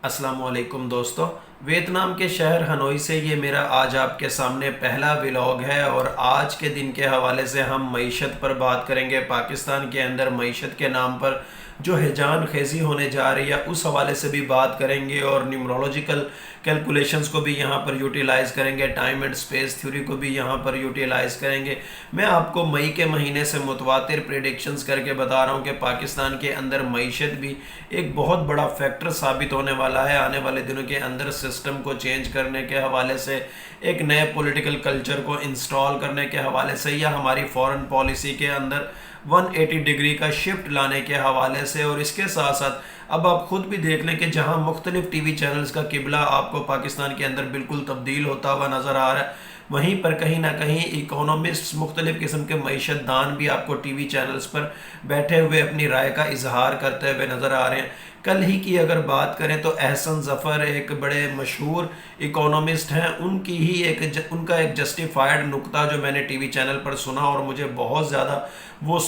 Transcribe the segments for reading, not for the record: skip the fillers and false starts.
السلام علیکم دوستو، ویتنام کے شہر ہنوئی سے یہ میرا آج آپ کے سامنے پہلا ولاگ ہے اور آج کے دن کے حوالے سے ہم معیشت پر بات کریں گے۔ پاکستان کے اندر معیشت کے نام پر جو ہیجان خیزی ہونے جا رہی ہے اس حوالے سے بھی بات کریں گے اور نیومرولوجیکل کیلکولیشنز کو بھی یہاں پر یوٹیلائز کریں گے، ٹائم اینڈ سپیس تھیوری کو بھی یہاں پر یوٹیلائز کریں گے۔ میں آپ کو مئی کے مہینے سے متواتر پریڈکشنز کر کے بتا رہا ہوں کہ پاکستان کے اندر معیشت بھی ایک بہت بڑا فیکٹر ثابت ہونے والا ہے آنے والے دنوں کے اندر۔ سسٹم کو چینج کرنے کے حوالے سے، ایک نئے پولیٹیکل کلچر کو انسٹال کرنے کے حوالے سے، یا ہماری فورن پالیسی کے اندر 180 ڈگری کا شفٹ لانے کے حوالے سے۔ اور اس کے ساتھ ساتھ اب آپ خود بھی دیکھ لیں کہ جہاں مختلف ٹی وی چینلز کا قبلہ آپ کو پاکستان کے اندر بالکل تبدیل ہوتا ہوا نظر آ رہا ہے، وہیں پر کہیں نہ کہیں اکونومسٹ، مختلف قسم کے معیشت دان بھی آپ کو ٹی وی چینلز پر بیٹھے ہوئے اپنی رائے کا اظہار کرتے ہوئے نظر آ رہے ہیں۔ کل ہی کی اگر بات کریں تو احسن ظفر ایک بڑے مشہور اکونومسٹ ہیں، ان کا ایک جسٹیفائڈ نکتہ جو میں نے ٹی وی چینل پر سنا اور مجھے بہت زیادہ وہ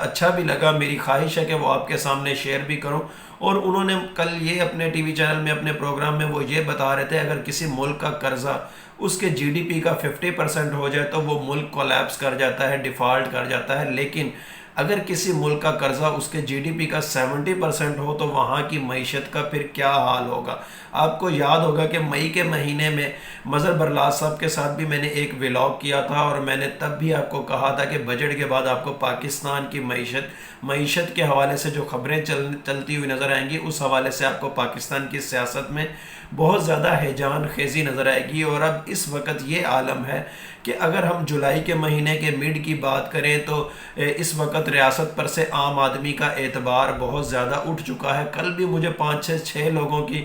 اچھا بھی لگا، میری خواہش ہے کہ وہ آپ کے سامنے شیئر بھی کروں۔ اور انہوں نے کل یہ اپنے ٹی وی چینل میں، اپنے پروگرام میں وہ یہ بتا رہے تھے، اگر کسی ملک کا قرضہ اس کے جی ڈی پی کا 50% ہو جائے تو وہ ملک کولیپس کر جاتا ہے، ڈیفالٹ کر جاتا ہے، لیکن اگر کسی ملک کا قرضہ اس کے جی ڈی پی کا 70% ہو تو وہاں کی معیشت کا پھر کیا حال ہوگا۔ آپ کو یاد ہوگا کہ مئی کے مہینے میں مظہر برلاس صاحب کے ساتھ بھی میں نے ایک ولاگ کیا تھا اور میں نے تب بھی آپ کو کہا تھا کہ بجٹ کے بعد آپ کو پاکستان کی معیشت کے حوالے سے جو خبریں چلتی ہوئی نظر آئیں گی، اس حوالے سے آپ کو پاکستان کی سیاست میں بہت زیادہ ہیجان خیزی نظر آئے گی۔ اور اب اس وقت یہ عالم ہے کہ اگر ہم جولائی کے مہینے کے مڈ کی بات کریں تو اس وقت ریاست پر سے عام آدمی کا اعتبار بہت زیادہ اٹھ چکا ہے۔ کل بھی مجھے 5-6 لوگوں کی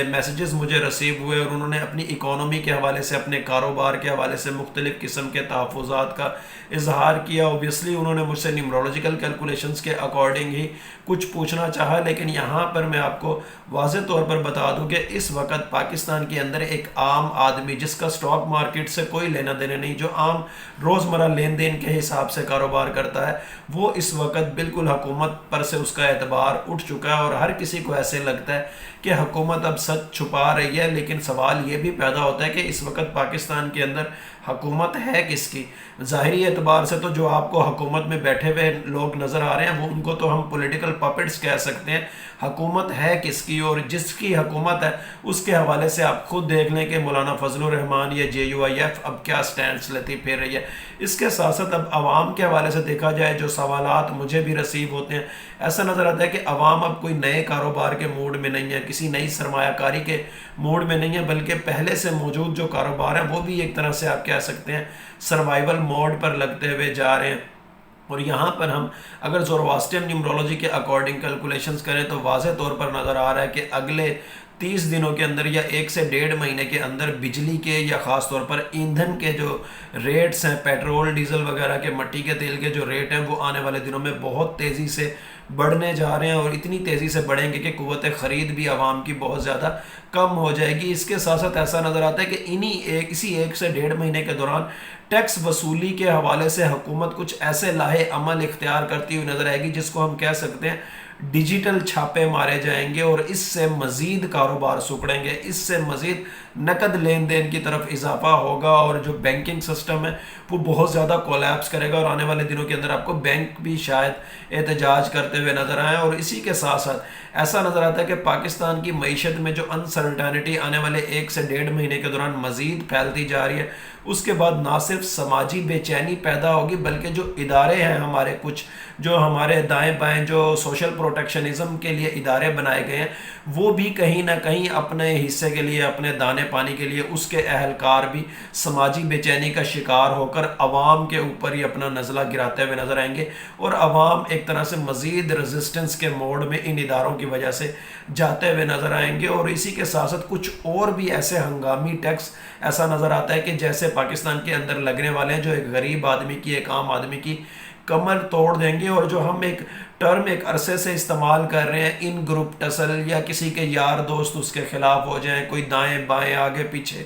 میسیجز مجھے رسیو ہوئے اور انہوں نے اپنی اکانومی کے حوالے سے، اپنے کاروبار کے حوالے سے مختلف قسم کے تحفظات کا اظہار کیا۔ اوبیسلی انہوں نے مجھ سے نیومرولوجیکل کیلکولیشنز کے اکارڈنگ ہی کچھ پوچھنا چاہا، لیکن یہاں پر میں آپ کو واضح طور پر بتا دوں کہ اس وقت پاکستان کے اندر ایک عام آدمی جس کا سٹاک مارکیٹ سے کوئی لینا دینا نہیں، جو عام روزمرہ لین دین کے حساب سے کاروبار کرتا ہے، وہ اس وقت بالکل حکومت پر سے اس کا اعتبار اٹھ چکا ہے۔ اور ہر کسی کو ایسے لگتا ہے کہ حکومت اب سچ چھپا رہی ہے، لیکن سوال یہ بھی پیدا ہوتا ہے کہ اس وقت پاکستان کے اندر حکومت ہے کس کی؟ ظاہری اعتبار سے تو جو آپ کو حکومت میں بیٹھے ہوئے لوگ نظر آ رہے ہیں وہ ان کو تو ہم پولیٹیکل پپٹس کہہ سکتے ہیں۔ حکومت ہے کس کی؟ اور جس کی حکومت ہے اس کے حوالے سے آپ خود دیکھ لیں کہ مولانا فضل الرحمان یا جے یو آئی ایف اب کیا سٹینڈز لیتی پھر رہی ہے۔ اس کے ساتھ ساتھ اب عوام کے حوالے سے دیکھا جائے، جو سوالات مجھے بھی رسیو ہوتے ہیں، ایسا نظر آتا ہے کہ عوام اب کوئی نئے کاروبار کے موڈ میں نہیں ہے، کسی نئی سرمایہ کاری کے موڈ میں نہیں ہے، بلکہ پہلے سے موجود جو کاروبار ہیں وہ بھی ایک طرح سے آپ کہہ سکتے ہیں سروائیول موڈ پر لگتے ہوئے جا رہے ہیں۔ اور یہاں پر ہم اگر زورواسٹرین نیومرولوجی کے اکارڈنگ کیلکولیشنز کریں تو واضح طور پر نظر آ رہا ہے کہ اگلے 30 دنوں کے اندر یا 1 سے 1.5 مہینے کے اندر بجلی کے یا خاص طور پر ایندھن کے جو ریٹس ہیں، پیٹرول ڈیزل وغیرہ کے، مٹی کے تیل کے جو ریٹ ہیں، وہ آنے والے دنوں میں بہت تیزی سے بڑھنے جا رہے ہیں اور اتنی تیزی سے بڑھیں گے کہ قوت خرید بھی عوام کی بہت زیادہ کم ہو جائے گی۔ اس کے ساتھ ساتھ ایسا نظر آتا ہے کہ اسی 1 سے 1.5 مہینے کے دوران ٹیکس وصولی کے حوالے سے حکومت کچھ ایسے لاہے عمل اختیار کرتی ہوئی نظر آئے گی جس کو ہم کہہ سکتے ہیں ڈیجیٹل چھاپے مارے جائیں گے، اور اس سے مزید کاروبار سکڑیں گے، اس سے مزید نقد لین دین کی طرف اضافہ ہوگا اور جو بینکنگ سسٹم ہے وہ بہت زیادہ کولیپس کرے گا اور آنے والے دنوں کے اندر آپ کو بینک بھی شاید احتجاج کرتے ہوئے نظر آئیں۔ اور اسی کے ساتھ ساتھ ایسا نظر آتا ہے کہ پاکستان کی معیشت میں جو انسرٹینٹی آنے والے 1 سے 1.5 مہینے کے دوران مزید پھیلتی جا رہی ہے، اس کے بعد نہ صرف سماجی بے چینی پیدا ہوگی بلکہ جو ادارے ہیں ہمارے، کچھ جو ہمارے دائیں بائیں جو سوشل پروٹیکشنزم کے لیے ادارے بنائے گئے ہیں، وہ بھی کہیں نہ کہیں اپنے حصے کے لیے، اپنے دانے پانی کے لیے، اس کے اہلکار بھی سماجی بے چینی کا شکار ہو کر عوام کے اوپر ہی اپنا نزلہ گراتے ہوئے نظر آئیں گے، اور عوام ایک طرح سے مزید ریزسٹنس کے موڈ میں ان اداروں کی وجہ سے جاتے ہوئے نظر آئیں گے۔ اور اسی کے ساتھ ساتھ کچھ اور بھی ایسے ہنگامی ٹیکس ایسا نظر آتا ہے کہ جیسے پاکستان کے اندر لگنے والے ہیں، جو ایک غریب آدمی کی، ایک عام آدمی کی کمر توڑ دیں گے، اور جو ہم ایک ٹرم ایک عرصے سے استعمال کر رہے ہیں، ان گروپ ٹسل، یا کسی کے یار دوست اس کے خلاف ہو جائیں، کوئی دائیں بائیں آگے پیچھے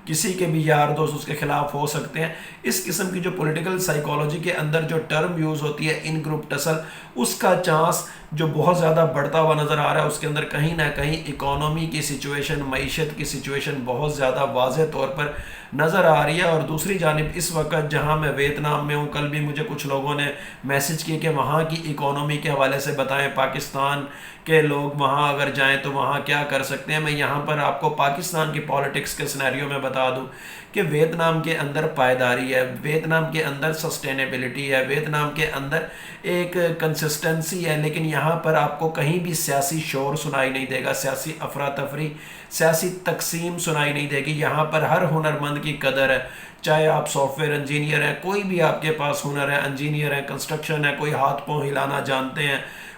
کسی کے بھی یار دوست اس کے خلاف ہو سکتے ہیں. اس قسم کی جو پولیٹیکل سائیکالوجی کے اندر جو ٹرم یوز ہوتی ہے ان گروپ ٹسل، اس کا چانس جو بہت زیادہ بڑھتا ہوا نظر آ رہا ہے. اس کے اندر کہیں نہ کہیں اکانومی کی سچویشن، معیشت کی سچویشن بہت زیادہ واضح طور پر نظر آ رہی ہے. اور دوسری جانب اس وقت جہاں میں ویتنام میں ہوں، کل بھی مجھے کچھ لوگوں نے میسج کیے کہ وہاں کی اکانومی کے حوالے سے بتائیں، پاکستان کے لوگ وہاں اگر جائیں تو وہاں کیا کر سکتے ہیں. میں یہاں پر آپ کو پاکستان کی پالیٹکس کے سینیریو میں بتا دوں کہ ویتنام کے اندر پائیداری ہے، ویتنام کے اندر سسٹینیبلٹی ہے، ویتنام کے اندر ایک کنسسٹنسی ہے، لیکن یہاں پر آپ کو کہیں بھی سیاسی شور سنائی نہیں دے گا، سیاسی افراتفری، سیاسی تقسیم سنائی نہیں دے گی. یہاں پر ہر ہنرمند کی قدر ہے، چاہے آپ سافٹ ویئر انجینئر ہیں، کوئی بھی آپ کے پاس ہنر ہے، انجینئر ہے، کنسٹرکشن ہے، کوئی ہاتھ پاؤں ہلانا جانتے ہیں،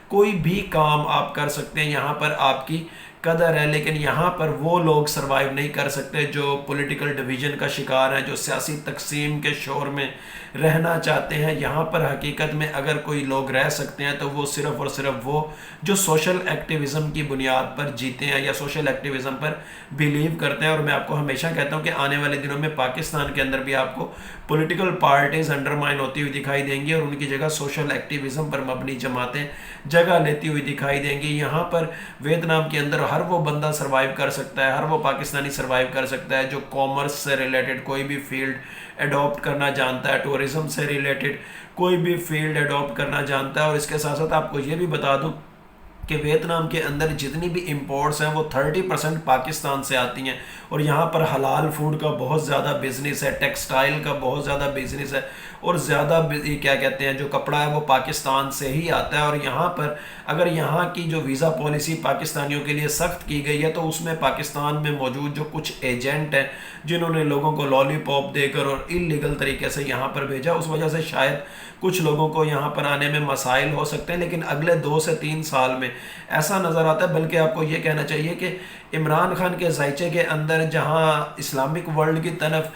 کوئی بھی کام آپ کر سکتے ہیں، یہاں پر آپ کی قدر ہے. لیکن یہاں پر وہ لوگ سروائیو نہیں کر سکتے جو پولیٹیکل ڈویژن کا شکار ہیں، جو سیاسی تقسیم کے شور میں رہنا چاہتے ہیں. یہاں پر حقیقت میں اگر کوئی لوگ رہ سکتے ہیں تو وہ صرف اور صرف وہ جو سوشل ایکٹیویزم کی بنیاد پر جیتے ہیں یا سوشل ایکٹیویزم پر بیلیو کرتے ہیں. اور میں آپ کو ہمیشہ کہتا ہوں کہ آنے والے دنوں میں پاکستان کے اندر بھی آپ کو پولیٹیکل پارٹیز انڈرمائن ہوتی ہوئی دکھائی دیں گی اور ان کی جگہ سوشل ایکٹیویزم پر مبنی جماعتیں جگہ لیتی ہوئی دکھائی دیں گی. یہاں پر ویتنام کے اندر ہر وہ بندہ سروائیو کر سکتا ہے، ہر وہ پاکستانی سروائیو کر سکتا ہے جو کامرس سے ریلیٹڈ کوئی بھی فیلڈ ایڈاپٹ کرنا جانتا ہے، ٹورزم سے ریلیٹڈ کوئی بھی فیلڈ ایڈاپٹ کرنا جانتا ہے. اور اس کے ساتھ ساتھ آپ کو یہ بھی بتا دوں کہ ویتنام کے اندر جتنی بھی امپورٹس ہیں وہ 30% پاکستان سے آتی ہیں. اور یہاں پر حلال فوڈ کا بہت زیادہ بزنس ہے، ٹیکسٹائل کا بہت زیادہ بزنس ہے، اور زیادہ کیا کہتے ہیں جو کپڑا ہے وہ پاکستان سے ہی آتا ہے. اور یہاں پر اگر یہاں کی جو ویزا پالیسی پاکستانیوں کے لیے سخت کی گئی ہے تو اس میں پاکستان میں موجود جو کچھ ایجنٹ ہیں جنہوں نے لوگوں کو لالی پاپ دے کر اور انلیگل طریقے سے یہاں پر بھیجا، اس وجہ سے شاید کچھ لوگوں کو یہاں پر آنے میں مسائل ہو سکتے ہیں. لیکن اگلے 2 سے 3 سال میں ایسا نظر آتا ہے، بلکہ آپ کو یہ کہنا چاہیے کہ عمران خان کے ذائچے کے اندر جہاں اسلامک ورلڈ کی طرف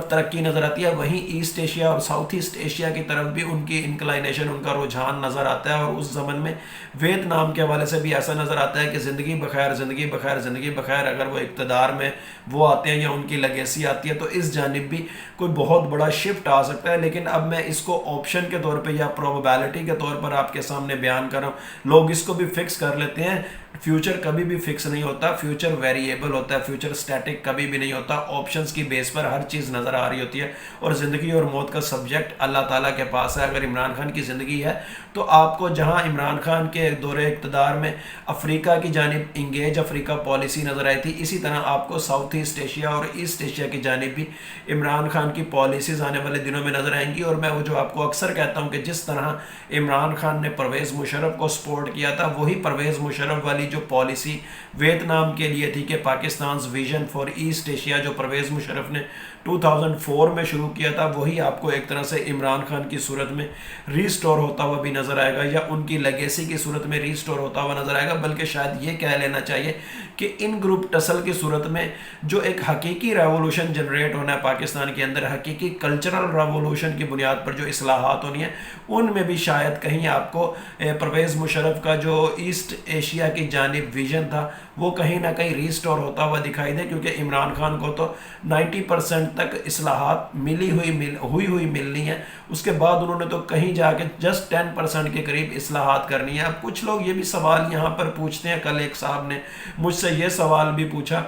ترقی نظر آتی ہے، وہیں ایسٹ ایشیا اور ساؤتھ ایسٹ ایشیا کی طرف بھی ان کی انکلائنیشن، ان کا رجحان نظر آتا ہے. اور اس زمن میں ویتنام کے حوالے سے بھی ایسا نظر آتا ہے کہ زندگی بخیر، زندگی بخیر، زندگی بخیر. اگر وہ اقتدار میں وہ آتے ہیں یا ان کی لیگیسی آتی ہے تو اس جانب بھی کوئی بہت بڑا شفٹ آ سکتا ہے. لیکن اب میں اس کو آپشن کے طور پہ یا پروبیبلٹی کے طور پر آپ کے سامنے بیان کر رہا ہوں. لوگ اس کو بھی فکس کر لیتے ہیں، فیوچر کبھی بھی فکس نہیں ہوتا، فیوچر ویریبل ہوتا ہے، فیوچر سٹیٹک کبھی بھی نہیں ہوتا. آپشنز کی بیس پر ہر چیز نظر آ رہی ہوتی ہے اور زندگی اور موت کا سبجیکٹ اللہ تعالیٰ کے پاس ہے. اگر عمران خان کی زندگی ہے تو آپ کو جہاں عمران خان کے دور اقتدار میں افریقہ کی جانب انگیج افریقہ پالیسی نظر آئی تھی، اسی طرح آپ کو ساؤتھ ایسٹ ایشیا اور ایسٹ ایشیا کی جانب بھی عمران خان کی پالیسیز آنے والے دنوں میں نظر آئیں گی. اور میں وہ جو آپ کو اکثر کہتا ہوں کہ جس طرح عمران خان نے پرویز مشرف کو سپورٹ کیا تھا، وہی پرویز مشرف والی جو پالیسی ویتنام کے لیے تھی کہ Pakistan's vision for East Asia, جو پرویز مشرف نے 2004 میں شروع کیا تھا، وہی آپ کو ایک طرح سے عمران خان کی صورت میں ریسٹور ہوتا ہوا بھی نظر آئے گا، یا ان کی لیگیسی کی صورت میں ریسٹور ہوتا ہوا نظر آئے گا. بلکہ شاید یہ کہہ لینا چاہیے کہ ان گروپ ٹسل کی صورت میں جو ایک حقیقی ریولوشن جنریٹ ہونا ہے پاکستان کے اندر، حقیقی کلچرل ریولوشن کی بنیاد پر جو اصلاحات ہونی ہیں، ان میں بھی شاید کہیں آپ کو پرویز مشرف کا جو ایسٹ ایشیا کی جانب ویژن تھا وہ کہیں نہ کہیں ریسٹور ہوتا ہوا دکھائی دے. کیونکہ عمران خان کو تو 90% تک اصلاحات ہوئی ملنی ہے، اس کے بعد انہوں نے تو کہیں جا کے جسٹ 10% کے قریب اصلاحات کرنی ہے. اب کچھ لوگ یہ بھی سوال یہاں پر پوچھتے ہیں، کل ایک صاحب نے مجھ سے یہ سوال بھی پوچھا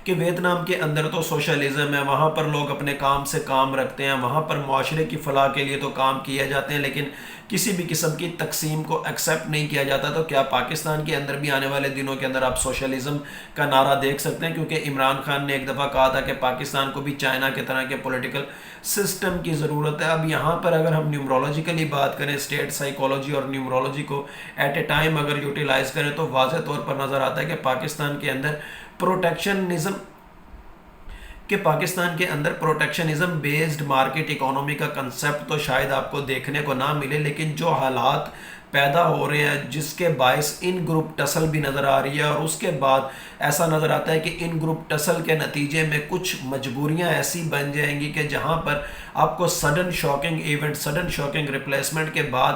کہ ویتنام کے اندر تو سوشلزم ہے، وہاں پر لوگ اپنے کام سے کام رکھتے ہیں، وہاں پر معاشرے کی فلاح کے لیے تو کام کیے جاتے ہیں، لیکن کسی بھی قسم کی تقسیم کو ایکسیپٹ نہیں کیا جاتا. تو کیا پاکستان کے اندر بھی آنے والے دنوں کے اندر آپ سوشلزم کا نعرہ دیکھ سکتے ہیں؟ کیونکہ عمران خان نے ایک دفعہ کہا تھا کہ پاکستان کو بھی چائنا کے طرح کے پولیٹیکل سسٹم کی ضرورت ہے. اب یہاں پر اگر ہم نیومرولوجیکلی بات کریں، اسٹیٹ سائیکالوجی اور نیومرولوجی کو ایٹ اے ٹائم اگر یوٹیلائز کریں تو واضح طور پر نظر آتا ہے کہ پاکستان کے اندر پروٹیکشنزم بیسڈ مارکیٹ اکانومی کا کنسیپٹ تو شاید آپ کو دیکھنے کو نہ ملے، لیکن جو حالات پیدا ہو رہے ہیں جس کے باعث ان گروپ ٹسل بھی نظر آ رہی ہے، اور اس کے بعد ایسا نظر آتا ہے کہ ان گروپ ٹسل کے نتیجے میں کچھ مجبوریاں ایسی بن جائیں گی کہ جہاں پر آپ کو sudden shocking event, sudden shocking replacement کے بعد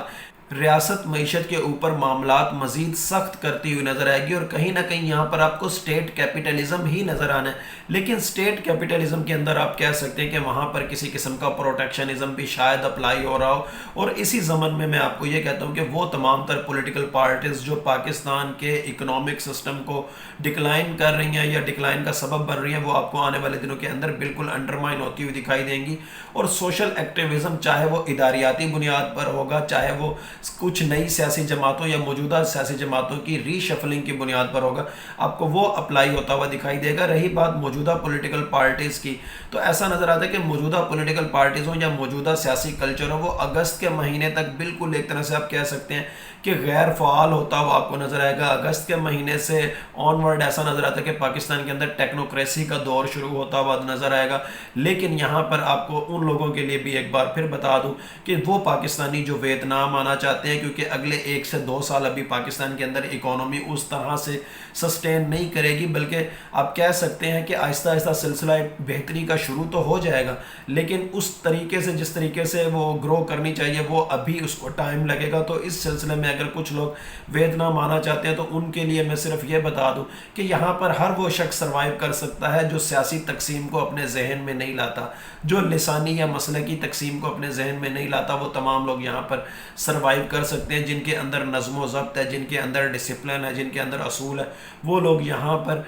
ریاست معیشت کے اوپر معاملات مزید سخت کرتی ہوئی نظر آئے گی، اور کہیں نہ کہیں یہاں پر آپ کو سٹیٹ کیپٹلزم ہی نظر آنا ہے۔ لیکن سٹیٹ کیپٹلزم کے اندر آپ کہہ سکتے ہیں کہ وہاں پر کسی قسم کا پروٹیکشنزم بھی شاید اپلائی ہو رہا ہو، اور اسی ضمن میں آپ کو یہ کہتا ہوں کہ وہ تمام تر پولیٹیکل پارٹیز جو پاکستان کے اکنامک سسٹم کو ڈکلائن کر رہی ہیں یا ڈکلائن کا سبب بن رہی ہیں، وہ آپ کو آنے والے دنوں کے اندر بالکل انڈرمائن ہوتی ہوئی دکھائی دیں گی۔ اور سوشل ایکٹیویزم چاہے وہ اداریاتی بنیاد پر ہوگا، چاہے وہ کچھ نئی سیاسی جماعتوں یا موجودہ سیاسی جماعتوں کی ری شفلنگ کی بنیاد پر ہوگا، آپ کو وہ اپلائی ہوتا ہوا دکھائی دے گا۔ رہی بات موجودہ پولیٹیکل پارٹیز کی، تو ایسا نظر آتا ہے کہ موجودہ پولیٹیکل پارٹیز ہوں یا موجودہ سیاسی کلچر ہو، وہ اگست کے مہینے تک بالکل ایک طرح سے آپ کہہ سکتے ہیں کہ غیر فعال ہوتا ہوا آپ کو نظر آئے گا۔ اگست کے مہینے سے آن ورڈ ایسا نظر آتا ہے کہ پاکستان کے اندر ٹیکنوکریسی کا دور شروع ہوتا ہوا نظر آئے گا۔ لیکن یہاں پر آپ کو ان لوگوں کے لیے بھی ایک بار پھر بتا دوں کہ وہ پاکستانی جو ویتنام آنا چاہتے ہیں، کیونکہ اگلے 1 سے 2 سال ابھی پاکستان کے اندر اکانومی اس طرح سے سسٹین نہیں کرے گی، بلکہ آپ کہہ سکتے ہیں کہ آہستہ آہستہ سلسلہ بہتری کا شروع تو ہو جائے گا، لیکن اس طریقے سے جس طریقے سے وہ گرو کرنی چاہیے وہ ابھی اس کو ٹائم لگے گا۔ تو اس سلسلے میں اگر کچھ لوگ ویتنام آنا چاہتے ہیں تو ان کے لیے میں صرف یہ بتا دوں کہ یہاں پر ہر وہ شخص سروائیو کر سکتا ہے جو سیاسی تقسیم کو اپنے ذہن میں نہیں لاتا، جو لسانی یا مسلکی تقسیم کو اپنے ذہن میں نہیں لاتا، وہ تمام لوگ یہاں پر سروائیو کر سکتے ہیں۔ جن کے اندر نظم و ضبط ہے، جن کے اندر ڈسپلن ہے، جن کے اندر اصول ہے، وہ لوگ یہاں پر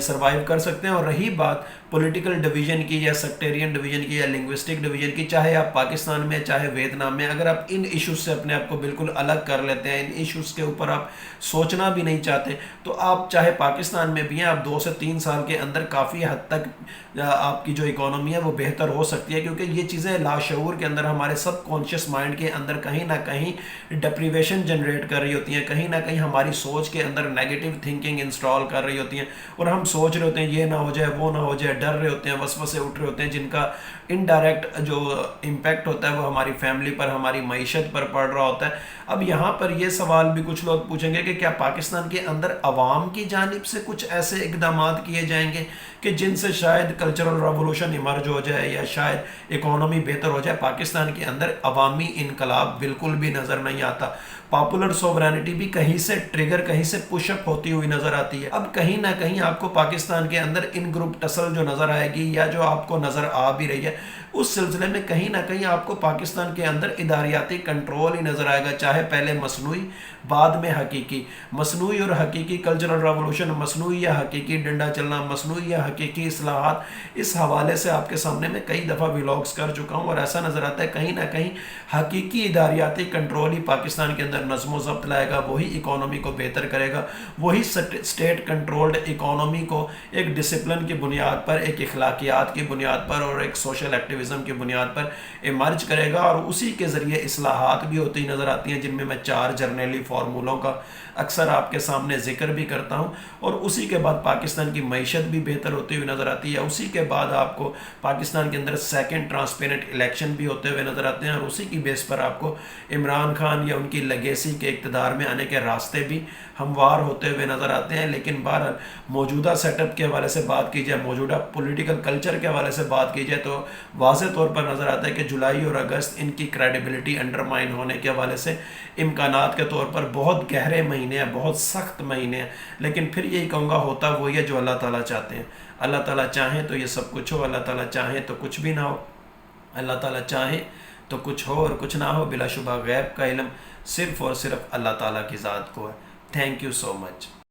سروائیو کر سکتے ہیں۔ اور رہی بات پولیٹیکل ڈویژن کی یا سیکٹیرین ڈویژن کی یا لنگوسٹک ڈویژن کی، چاہے آپ پاکستان میں چاہے ویتنام میں، اگر آپ ان ایشوز سے اپنے آپ کو بالکل الگ کر لیتے ہیں، ان ایشوز کے اوپر آپ سوچنا بھی نہیں چاہتے، تو آپ چاہے پاکستان میں بھی ہیں، آپ 2 سے 3 سال کے اندر کافی حد تک آپ کی جو اکانومی ہے وہ بہتر ہو سکتی ہے، کیونکہ یہ چیزیں لاشعور کے اندر ہمارے سب کانشیس مائنڈ کے اندر کہیں نہ کہیں ڈپریویشن جنریٹ کر رہی ہوتی ہیں، کہیں نہ کہیں ہماری سوچ کے اندر نیگیٹو تھنکنگ انسٹال کر رہی ہوتی ہیں، اور ہم سوچ رہے ہوتے ہیں یہ نہ ہو جائے، وہ نہ ہو جائے، ڈر رہے ہوتے ہیں، وسوسے اٹھ رہے ہوتے ہیں، جن کا انڈائریکٹ جو امپیکٹ ہوتا ہے وہ ہماری فیملی پر، ہماری معیشت پر پڑ رہا ہوتا ہے۔ اب یہاں پر یہ سوال بھی کچھ لوگ پوچھیں گے کہ کیا پاکستان کے اندر عوام کی جانب سے کچھ ایسے اقدامات کیے جائیں گے کہ جن سے شاید کلچرل ریولوشن ایمرج ہو جائے یا شاید اکانومی بہتر ہو جائے؟ پاکستان کے اندر عوامی انقلاب بالکل بھی نظر نہیں آتا۔ پاپولر سوورینٹی بھی کہیں سے ٹریگر، کہیں سے پش اپ ہوتی ہوئی نظر آتی ہے۔ اب کہیں نہ کہیں آپ کو پاکستان کے اندر ان گروپ ٹسل جو نظر آئے گی یا جو آپ کو نظر آ بھی رہی ہے، اس سلسلے میں کہیں نہ کہیں آپ کو پاکستان کے اندر اداریاتی کنٹرول ہی نظر آئے گا، چاہے پہلے مصنوعی بعد میں حقیقی۔ مصنوعی اور حقیقی کلچرل ریولوشن، مصنوعی یا حقیقی ڈنڈا چلنا، مصنوعی یا حقیقی اصلاحات، اس حوالے سے آپ کے سامنے میں کئی دفعہ ولاگز کر چکا ہوں، اور ایسا نظر آتا ہے کہیں نہ کہیں حقیقی اداریاتی کنٹرول ہی پاکستان کے اندر نظم و ضبط لائے گا، وہی اکانومی کو بہتر کرے گا، وہی سٹیٹ کنٹرولڈ اکانومی کو ایک ڈسپلن کی بنیاد پر، ایک اخلاقیات کی بنیاد پر اور ایک سوشل ایکٹیویزم کی بنیاد پر ایمرج کرے گا، اور اسی کے ذریعے اصلاحات بھی ہوتی نظر آتی ہیں، جن میں 4 جرنیلی فارمولوں کا اکثر آپ کے سامنے ذکر بھی کرتا ہوں، اور اسی کے بعد پاکستان کی معیشت بھی بہتر ہوتی ہوئی نظر آتی ہے۔ اسی کے بعد آپ کو پاکستان کے اندر سیکنڈ ٹرانسپیرنٹ الیکشن بھی ہوتے ہوئے نظر آتے ہیں، اور اسی کی بیس پر آپ کو عمران خان یا ان کی لیگیسی کے اقتدار میں آنے کے راستے بھی ہموار ہوتے ہوئے نظر آتے ہیں۔ لیکن بہرحال موجودہ سیٹ اپ کے حوالے سے بات کی جائے، موجودہ پولیٹیکل کلچر کے حوالے سے بات کی جائے، تو واضح طور پر نظر آتا ہے کہ جولائی اور اگست ان کی کریڈیبلٹی انڈرمائن ہونے کے حوالے سے امکانات کے طور پر بہت گہرے مہینے ہیں، بہت سخت مہینے ہیں۔ لیکن پھر یہی کہوں گا ہوتا وہی ہے جو اللہ تعالیٰ چاہتے ہیں۔ اللہ تعالیٰ چاہیں تو یہ سب کچھ ہو، اللہ تعالیٰ چاہیں تو کچھ بھی نہ ہو، اللہ تعالیٰ چاہیں تو کچھ ہو اور کچھ نہ ہو۔ بلا شبہ غیب کا علم صرف اور صرف اللہ تعالیٰ کی ذات کو ہے۔ Thank you so much.